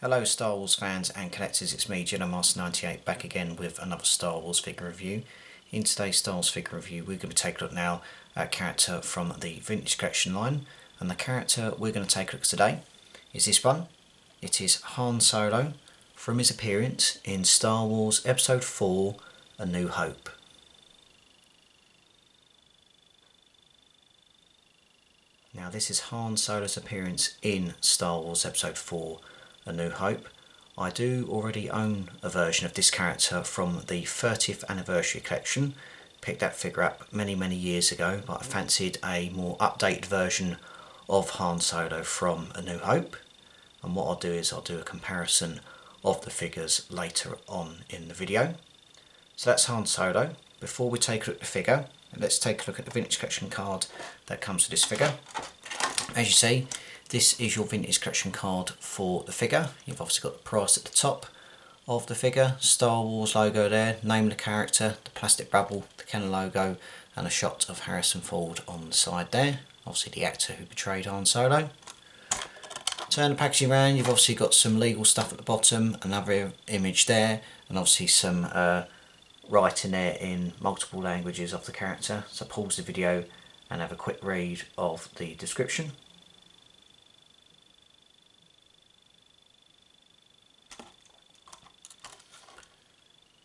Hello Star Wars fans and collectors, it's me Jedi Master 98 back again with another Star Wars figure review. In today's Star Wars figure review we're going to take a look now at a character from the Vintage Collection line, and the character we're going to take a look at today is this one. It is Han Solo from his appearance in Star Wars Episode 4 A New Hope. Now this is Han Solo's appearance in Star Wars Episode 4 A New Hope. I do already own a version of this character from the 30th anniversary collection. Picked that figure up many years ago, but I fancied a more updated version of Han Solo from A New Hope, and what I'll do is I'll do a comparison of the figures later on in the video. So that's Han Solo. Before we take a look at the figure, let's take a look at the Vintage Collection card that comes with this figure. As you see, this is your Vintage Collection card for the figure. You've obviously got the price at the top of the figure, Star Wars logo there, name of the character, the plastic bubble, the Kenner logo, and a shot of Harrison Ford on the side there, obviously the actor who portrayed Han Solo. Turn the packaging around, you've obviously got some legal stuff at the bottom, another image there, and obviously some writing there in multiple languages of the character. So pause the video and have a quick read of the description.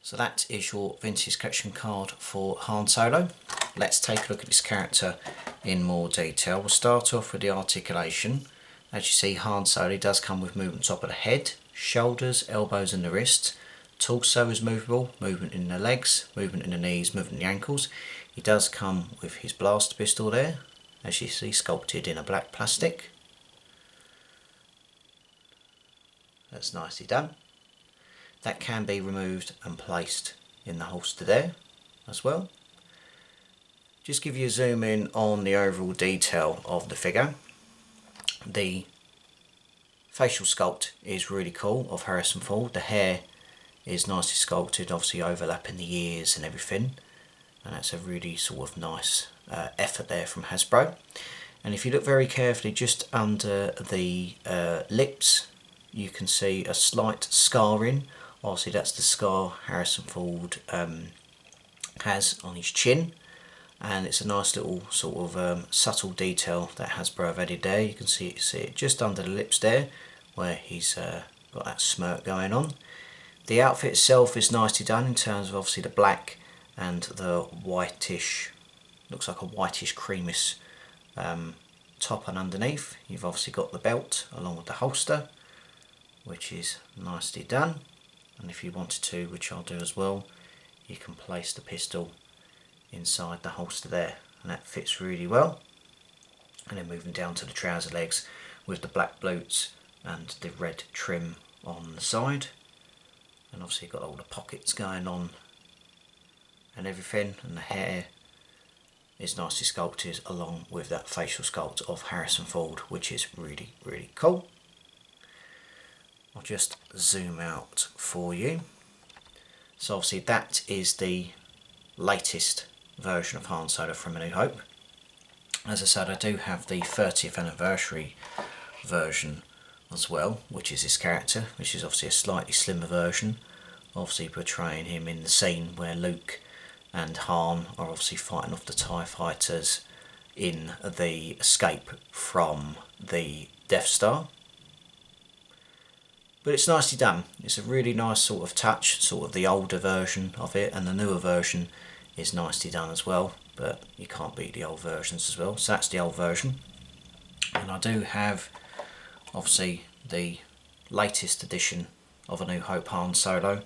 So that is your Vintage Collection card for Han Solo. Let's take a look at this character in more detail. We'll start off with the articulation. As you see, Han Solo does come with movement top of the head, shoulders, elbows and the wrists. Torso is movable, movement in the legs, movement in the knees, movement in the ankles. He does come with his blaster pistol there, as you see, sculpted in a black plastic. That's nicely done. That can be removed and placed in the holster there as well. Just give you a zoom in on the overall detail of the figure. The facial sculpt is really cool of Harrison Ford. The hair is nicely sculpted, obviously overlapping the ears and everything, and that's a really sort of nice effort there from Hasbro. And if you look very carefully, just under the lips you can see a slight scarring. Obviously that's the scar Harrison Ford has on his chin, and it's a nice little sort of subtle detail that Hasbro have added there. You can see it just under the lips there, where he's got that smirk going on. The outfit itself is nicely done in terms of obviously the black and the whitish, looks like a whitish creamish top and underneath. You've obviously got the belt along with the holster, which is nicely done. And if you wanted to, which I'll do as well, you can place the pistol inside the holster there, and that fits really well. And then moving down to the trouser legs with the black boots and the red trim on the side, and obviously you've got all the pockets going on and everything, and the hair is nicely sculpted along with that facial sculpt of Harrison Ford, which is really cool. I'll just zoom out for you. So obviously that is the latest version of Han Solo from A New Hope. As I said, I do have the 30th anniversary version as well, which is this character, which is obviously a slightly slimmer version, obviously portraying him in the scene where Luke and Han are obviously fighting off the TIE fighters in the escape from the Death Star. But it's nicely done. It's a really nice sort of touch, sort of the older version of it, and the newer version is nicely done as well, but you can't beat the old versions as well. So that's the old version. And I do have obviously the latest edition of A New Hope Han Solo,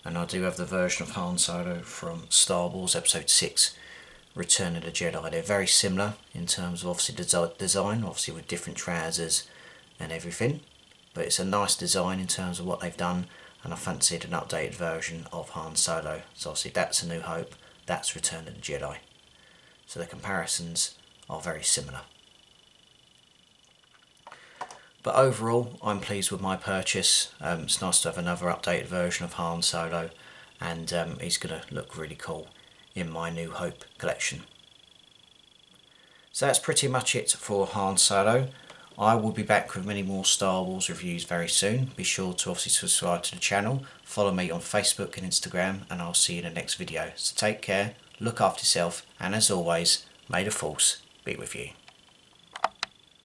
and I do have the version of Han Solo from Star Wars Episode 6 Return of the Jedi. They're very similar in terms of obviously the design, obviously with different trousers and everything. But it's a nice design in terms of what they've done, and I fancied an updated version of Han Solo. So obviously that's A New Hope, that's Return of the Jedi. So the comparisons are very similar. But overall, I'm pleased with my purchase. It's nice to have another updated version of Han Solo, and he's going to look really cool in my New Hope collection. So that's pretty much it for Han Solo. I will be back with many more Star Wars reviews very soon. Be sure to obviously subscribe to the channel, follow me on Facebook and Instagram, and I'll see you in the next video. So take care, look after yourself, and as always, may the Force be with you.